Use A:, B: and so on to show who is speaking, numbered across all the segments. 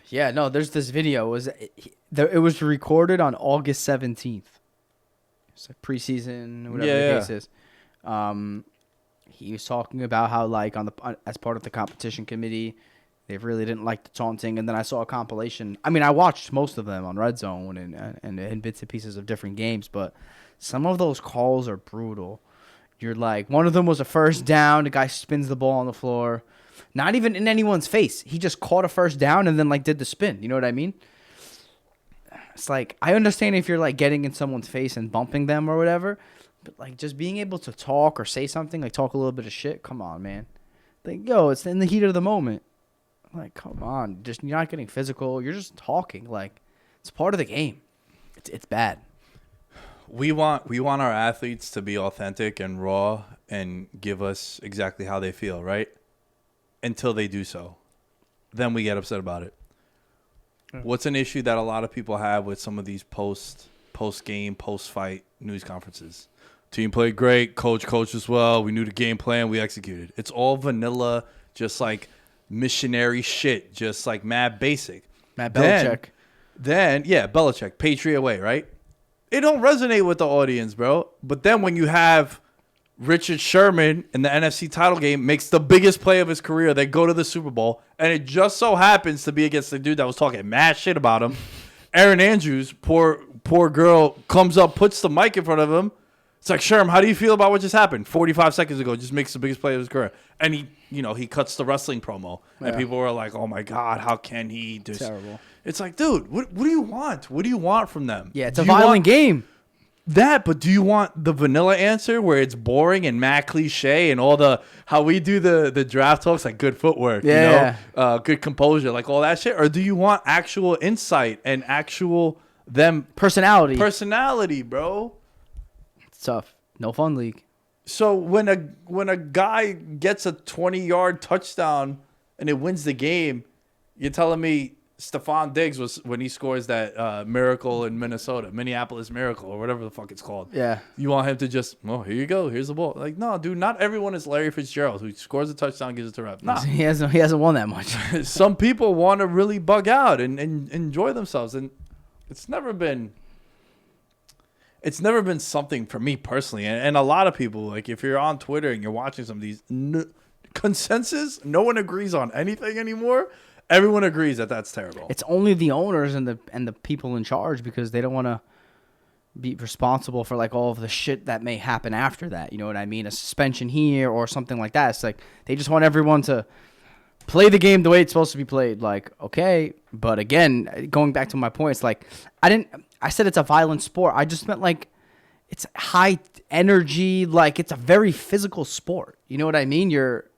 A: Yeah, no, there's this video. It was recorded on August 17th. It's like preseason, whatever the case is. He was talking about how, like, as part of the competition committee, they really didn't like the taunting. And then I saw a compilation. I mean, I watched most of them on Red Zone and bits and pieces of different games, but some of those calls are brutal. You're like, one of them was a first down. The guy spins the ball on the floor. Not even in anyone's face. He just caught a first down and then, like, did the spin. You know what I mean? It's like, I understand if you're, like, getting in someone's face and bumping them or whatever, but, like, just being able to talk or say something, like, talk a little bit of shit, come on, man. Like, yo, it's in the heat of the moment. Like, come on. Just, you're not getting physical. You're just talking. Like, it's part of the game. It's bad.
B: We want our athletes to be authentic and raw and give us exactly how they feel, right? Until they do so. Then we get upset about it. Yeah. What's an issue that a lot of people have with some of these post-game, post-fight news conferences? Team played great. Coach as well. We knew the game plan. We executed. It's all vanilla, just like missionary shit, just like mad basic.
A: Matt Belichick.
B: Then Belichick, Patriot way, right? It don't resonate with the audience, bro. But then when you have Richard Sherman in the NFC title game makes the biggest play of his career, they go to the Super Bowl, and it just so happens to be against the dude that was talking mad shit about him. Aaron Andrews, poor girl, comes up, puts the mic in front of him. It's like, Sherm, how do you feel about what just happened? 45 seconds ago, just makes the biggest play of his career. And he cuts the wrestling promo. Yeah. And people were like, oh my God, how can he do this?
A: Terrible.
B: It's like, dude, what do you want? What do you want from them?
A: Yeah, it's a violent game.
B: But do you want the vanilla answer where it's boring and mad cliche and all the how we do the draft talks, like good footwork, good composure, like all that shit? Or do you want actual insight and actual them personality, bro?
A: It's tough. No fun league.
B: So when a guy gets a 20-yard touchdown and it wins the game, you're telling me Stephon Diggs was when he scores that miracle in Minneapolis Miracle or whatever the fuck it's called.
A: Yeah.
B: You want him to just, here you go, here's the ball. Like, no, dude, not everyone is Larry Fitzgerald who scores a touchdown, gives it to ref. Nah.
A: He hasn't won that much.
B: Some people want to really bug out and enjoy themselves, and it's never been something for me personally, and a lot of people, like if you're on Twitter and you're watching some of these consensus, no one agrees on anything anymore. Everyone agrees that that's terrible.
A: It's only the owners and the people in charge because they don't want to be responsible for like all of the shit that may happen after that. You know what I mean? A suspension here or something like that. It's like they just want everyone to play the game the way it's supposed to be played. Like, okay, but again, going back to my point, it's like I said it's a violent sport. I just meant like it's high energy, like it's a very physical sport. You know what I mean? You're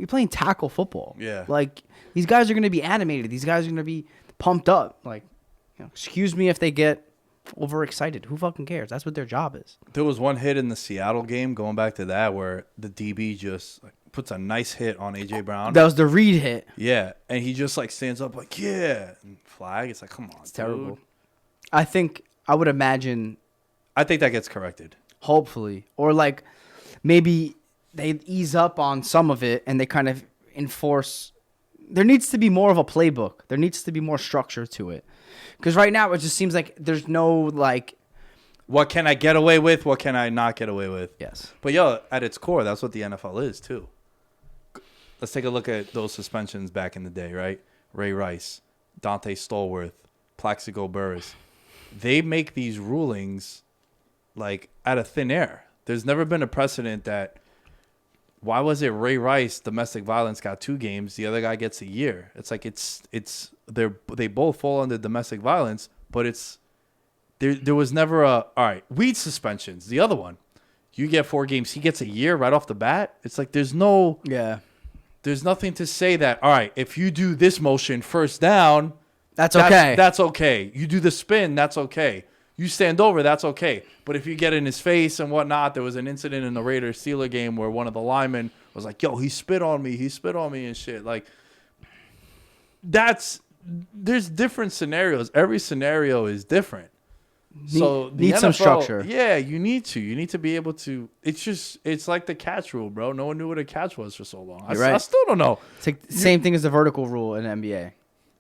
A: playing tackle football.
B: Yeah.
A: Like, these guys are going to be animated. These guys are going to be pumped up. Like, excuse me if they get overexcited. Who fucking cares? That's what their job is.
B: There was one hit in the Seattle game, going back to that, where the DB just puts a nice hit on A.J. Brown.
A: That was the Reed hit.
B: Yeah. And he just, stands up like, yeah. And flag. It's like, come on,
A: it's terrible. I would imagine.
B: I think that gets corrected.
A: Hopefully. Or, maybe they ease up on some of it and they kind of enforce. There needs to be more of a playbook. There needs to be more structure to it. Because right now it just seems like there's no,
B: what can I get away with? What can I not get away with?
A: Yes.
B: But, at its core, that's what the NFL is, too. Let's take a look at those suspensions back in the day, right? Ray Rice, Dante Stallworth, Plaxico Burress. They make these rulings, out of thin air. There's never been a precedent that, why was it Ray Rice, domestic violence, got 2 games, the other guy gets a year? It's like they both fall under domestic violence, but there was never all right, weed suspensions, the other one. You get 4 games, he gets a year right off the bat. It's like there's nothing to say that, all right, if you do this motion first down, that's okay. That's okay. You do the spin, that's okay. You stand over, that's okay. But if you get in his face and whatnot, there was an incident in the Raiders-Steelers game where one of the linemen was like, yo, he spit on me and shit. There's different scenarios. Every scenario is different. So
A: need some structure.
B: Yeah, you need to be able to. It's like the catch rule, bro. No one knew what a catch was for so long. I still don't know.
A: It's like the same thing as the vertical rule in the NBA.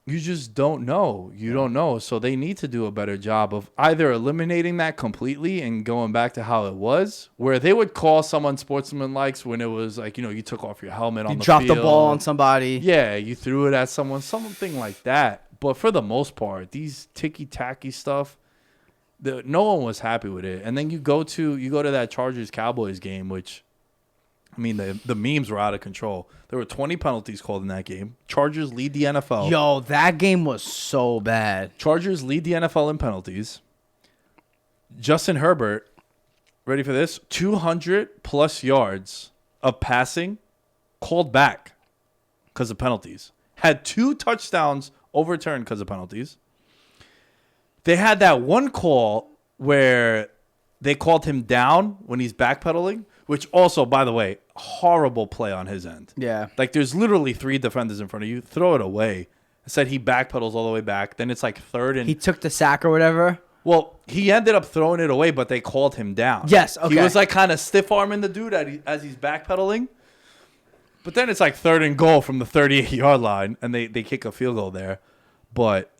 B: you just don't know. You don't know. So they need to do a better job of either eliminating that completely and going back to how it was, where they would call someone sportsmanlike when it was like, you took off your helmet on the field.
A: You dropped the ball on somebody.
B: Yeah, you threw it at someone, something like that. But for the most part, these ticky-tacky stuff, no one was happy with it. And then you go to that Chargers-Cowboys game, which, I mean, the memes were out of control. There were 20 penalties called in that game. Chargers lead the NFL.
A: Yo, that game was so bad.
B: Chargers lead the NFL in penalties. Justin Herbert, ready for this? 200-plus yards of passing called back because of penalties. Had 2 touchdowns overturned because of penalties. They had that one call where they called him down when he's backpedaling, which also, by the way, horrible play on his end.
A: Yeah.
B: Like, there's literally 3 defenders in front of you. Throw it away. It said he backpedals all the way back. Then it's like third and...
A: He took the sack or whatever?
B: Well, he ended up throwing it away, but they called him down.
A: Yes, okay.
B: He was like kind of stiff-arming the dude as he's backpedaling. But then it's like third and goal from the 38-yard line, and they kick a field goal there. But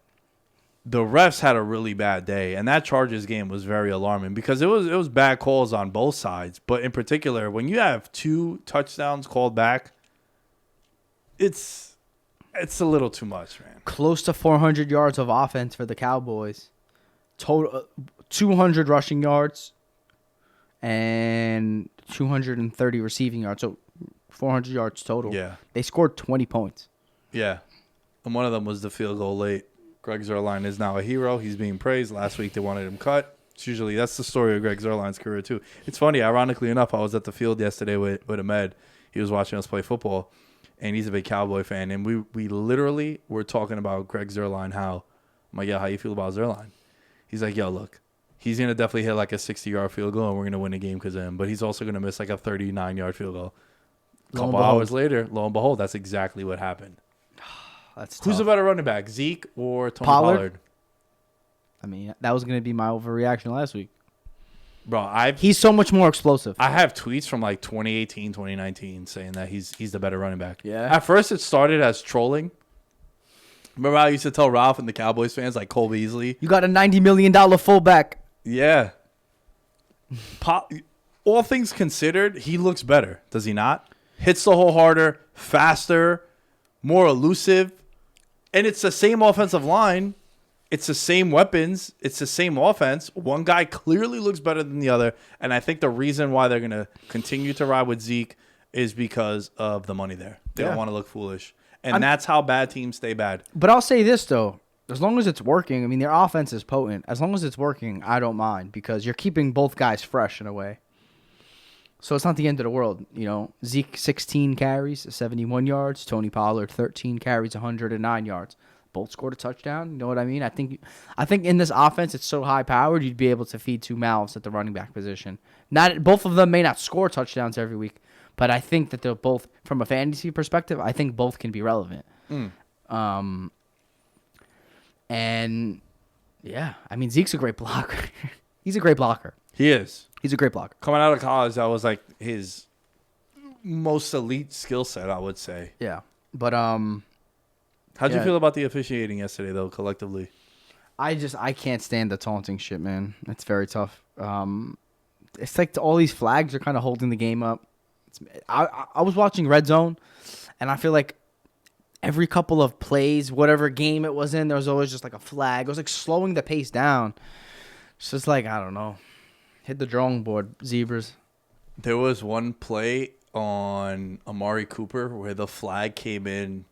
B: the refs had a really bad day, and that Chargers game was very alarming because it was bad calls on both sides. But in particular, when you have 2 touchdowns called back, it's a little too much, man.
A: Close to 400 yards of offense for the Cowboys. Total 200 rushing yards and 230 receiving yards. So 400 yards total.
B: Yeah.
A: They scored 20 points.
B: Yeah. And one of them was the field goal late. Greg Zuerlein is now a hero. He's being praised. Last week they wanted him cut. That's the story of Greg Zuerlein's career too. It's funny, ironically enough, I was at the field yesterday with Ahmed. He was watching us play football, and he's a big Cowboy fan. And we literally were talking about Greg Zuerlein, how, I'm like, yeah, how you feel about Zuerlein? He's like, yo, look, he's going to definitely hit like a 60-yard field goal, and we're going to win the game because of him. But he's also going to miss like a 39-yard field goal. A couple hours later, lo and behold, that's exactly what happened.
A: That's
B: Who's
A: tough.
B: a better running back, Zeke or Tony
A: Pollard? I mean, that was going to be my overreaction last week.
B: Bro,
A: he's so much more explosive.
B: I have tweets from like 2018, 2019 saying that he's the better running back.
A: Yeah.
B: At first, it started as trolling. Remember how I used to tell Ralph and the Cowboys fans, like Cole Beasley?
A: You got a $90 million fullback.
B: Yeah. All things considered, he looks better, does he not? Hits the hole harder, faster, more elusive. And it's the same offensive line. It's the same weapons. It's the same offense. One guy clearly looks better than the other. And I think the reason why they're going to continue to ride with Zeke is because of the money there. They don't want to look foolish. And that's how bad teams stay bad.
A: But I'll say this, though. As long as it's working, I mean, their offense is potent. As long as it's working, I don't mind because you're keeping both guys fresh in a way. So it's not the end of the world. Zeke, 16 carries, 71 yards. Tony Pollard, 13 carries, 109 yards. Both scored a touchdown. You know what I mean? I think in this offense, it's so high-powered, you'd be able to feed 2 mouths at the running back position. Both of them may not score touchdowns every week, but I think that they're both, from a fantasy perspective, I think both can be relevant. And, yeah, I mean, Zeke's a great blocker. He's a great blocker.
B: He is.
A: He's a great blocker.
B: Coming out of college, that was like his most elite skill set, I would say.
A: Yeah. But,
B: how'd you feel about the officiating yesterday, though, collectively?
A: I can't stand the taunting shit, man. It's very tough. It's like all these flags are kind of holding the game up. I was watching Red Zone, and I feel like every couple of plays, whatever game it was in, there was always just like a flag. It was like slowing the pace down. It's just like, I don't know. Hit the drawing board, zebras.
B: There was one play on Amari Cooper where the flag came in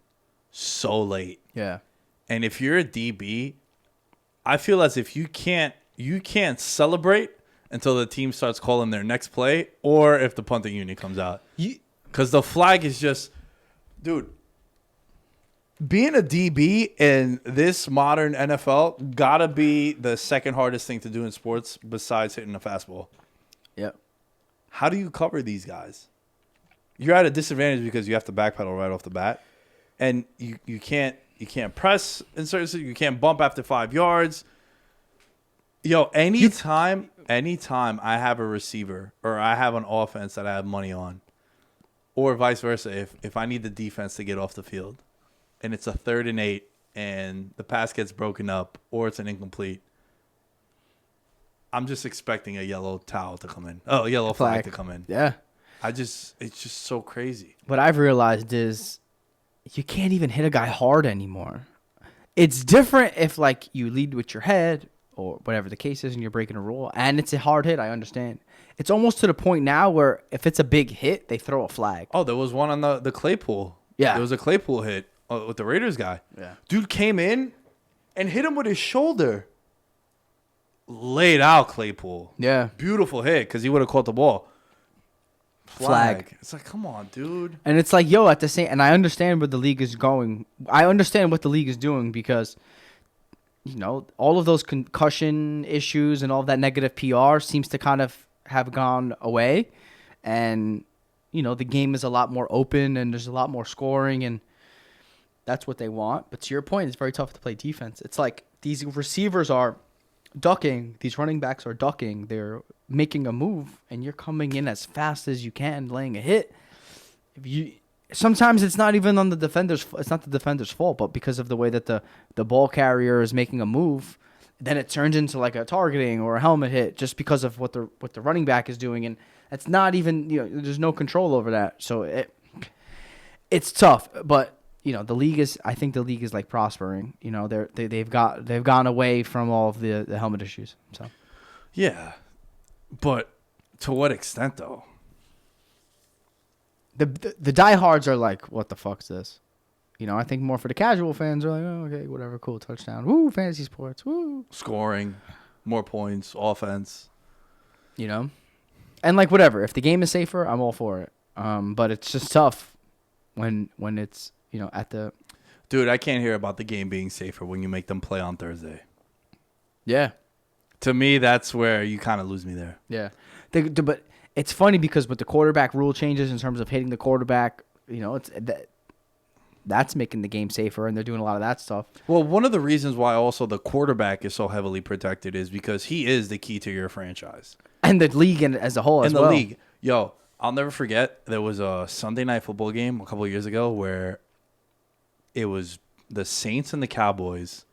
B: so late.
A: Yeah.
B: And if you're a DB, I feel as if you can't celebrate until the team starts calling their next play or if the punting unit comes out. Because the flag is just, dude, being a DB in this modern NFL gotta be the second hardest thing to do in sports besides hitting a fastball.
A: Yep.
B: How do you cover these guys? You're at a disadvantage because you have to backpedal right off the bat. And you can't press in certain situations. You can't bump after 5 yards. Yo, anytime I have a receiver or I have an offense that I have money on, or vice versa, if I need the defense to get off the field and it's a 3rd and 8 and the pass gets broken up or it's an incomplete, I'm just expecting a yellow towel to come in. Oh, a yellow flag to come in.
A: Yeah.
B: It's just so crazy.
A: What I've realized is you can't even hit a guy hard anymore. It's different if, like, you lead with your head or whatever the case is and you're breaking a rule, and it's a hard hit, I understand. It's almost to the point now where if it's a big hit, they throw a flag.
B: Oh, there was one on the Claypool.
A: Yeah.
B: There was a Claypool hit with the Raiders guy.
A: Yeah.
B: Dude came in and hit him with his shoulder. Laid out Claypool.
A: Yeah.
B: Beautiful hit because he would have caught the ball.
A: Flag.
B: It's like, come on, dude.
A: And it's like, yo, at the same, and I understand where the league is going. I understand what the league is doing because, you know, all of those concussion issues and all of that negative PR seems to kind of have gone away. And, you know, the game is a lot more open and there's a lot more scoring and that's what they want. But to your point, it's very tough to play defense. It's like these receivers are ducking, these running backs are ducking, they're making a move, and you're coming in as fast as you can, laying a hit. Sometimes it's not even on the defender's. It's not the defender's fault, but because of the way that the ball carrier is making a move, then it turns into like a targeting or a helmet hit just because of what the running back is doing, and it's not even, you know, there's no control over that. So it's tough, but. You know, I think the league is like prospering. You know, they've gone away from all of the helmet issues. So,
B: yeah, but to what extent though?
A: The diehards are like, what the fuck's this? You know, I think more for the casual fans are like, oh, okay, whatever, cool, touchdown, woo, fantasy sports, woo,
B: scoring, more points, offense.
A: You know, and like whatever. If the game is safer, I'm all for it. But it's just tough when it's. You know,
B: Dude, I can't hear about the game being safer when you make them play on Thursday.
A: Yeah.
B: To me, that's where you kind of lose me there.
A: Yeah. But it's funny because with the quarterback rule changes in terms of hitting the quarterback, you know, that's making the game safer, and they're doing a lot of that stuff.
B: Well, one of the reasons why also the quarterback is so heavily protected is because he is the key to your franchise.
A: And the league as a whole as well.
B: And the league. Yo, I'll never forget, there was a Sunday night football game a couple of years ago where it was the Saints and the Cowboys,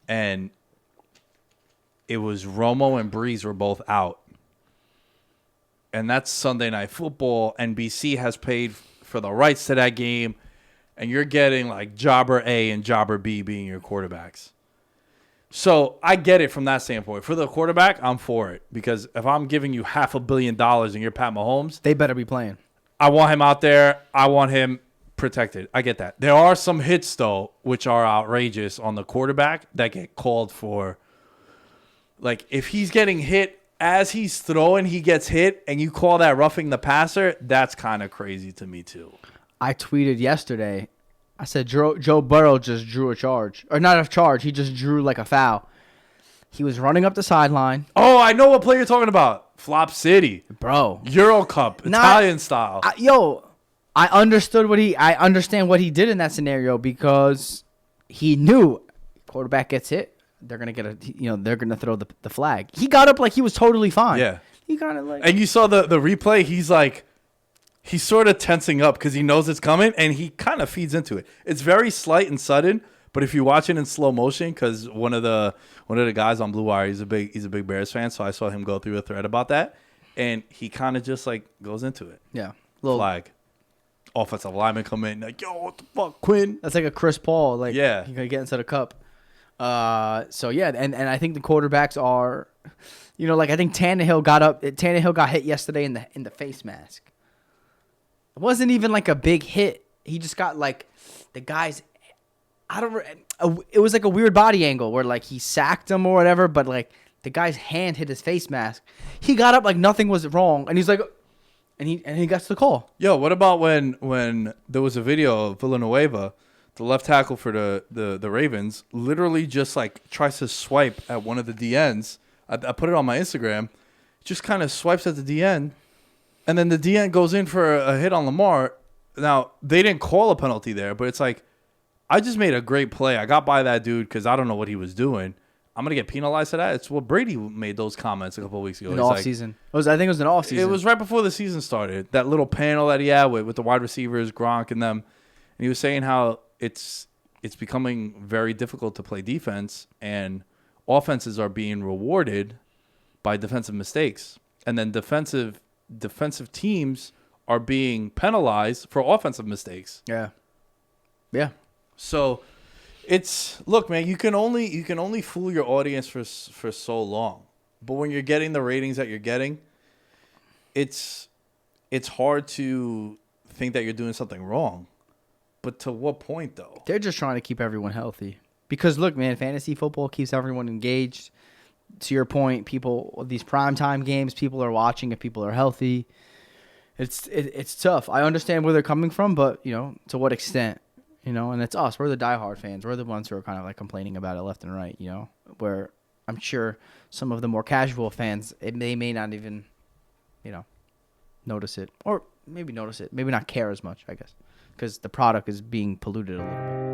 B: and it was Romo and Briggs were both out. And that's Sunday Night Football. NBC has paid for the rights to that game, and you're getting like Jobber A and Jobber B being your quarterbacks. So I get it from that standpoint. For the quarterback, I'm for it, because if I'm giving you $500 million and you're Pat Mahomes,
A: they better be playing.
B: I want him out there. I want him protected. I get that. There are some hits, though, which are outrageous on the quarterback that get called for. Like, if he's getting hit as he's throwing, he gets hit, and you call that roughing the passer, that's kind of crazy to me, too.
A: I tweeted yesterday. I said Joe Burrow just drew a charge. Or not a charge. He just drew like a foul. He was running up the sideline.
B: Oh, I know what play you're talking about. Flop City.
A: Bro.
B: Euro Cup. Italian style.
A: I understand what he did in that scenario because he knew quarterback gets hit, they're gonna they're gonna throw the flag. He got up like he was totally fine.
B: Yeah.
A: He kind of like.
B: And you saw the replay. He's sort of tensing up because he knows it's coming, and he kind of feeds into it. It's very slight and sudden, but if you watch it in slow motion, because one of the guys on Blue Wire, he's a big Bears fan, so I saw him go through a thread about that, and he kind of just like goes into it.
A: Yeah.
B: Flag. Offensive lineman come in like, yo, what the fuck, Quinn?
A: That's like a Chris Paul, like,
B: yeah,
A: he gonna get into the cup. So yeah, and I think the quarterbacks are, you know, like I think Tannehill got hit yesterday in the face mask. It wasn't even like a big hit. He just got like the guy's. It was like a weird body angle where like he sacked him or whatever, but like the guy's hand hit his face mask. He got up like nothing was wrong, and he's like. And he got the call. Yo,
B: what about when there was a video of Villanueva, the left tackle for the Ravens, literally just like tries to swipe at one of the DNs. I put it on my Instagram. Just kind of swipes at the DN, and then the DN goes in for a hit on Lamar. Now, they didn't call a penalty there, but it's like, I just made a great play. I got by that dude because I don't know what he was doing. I'm going to get penalized for that. It's what Brady made those comments a couple of weeks ago.
A: In the offseason. I think it was an offseason.
B: It was right before the season started. That little panel that he had with the wide receivers, Gronk and them. And he was saying how it's it's becoming very difficult to play defense, and offenses are being rewarded by defensive mistakes, and then defensive teams are being penalized for offensive mistakes.
A: Yeah.
B: So look, man, you can only fool your audience for so long, but when you're getting the ratings that you're getting, it's hard to think that you're doing something wrong. But to what point, though?
A: They're just trying to keep everyone healthy. Because, look, man, fantasy football keeps everyone engaged. To your point, these primetime games, people are watching if people are healthy. It's tough. I understand where they're coming from, but, to what extent? And it's us. We're the diehard fans. We're the ones who are kind of like complaining about it left and right, where I'm sure some of the more casual fans, they may not even, notice it. Or maybe notice it. Maybe not care as much, I guess. Because the product is being polluted a little bit.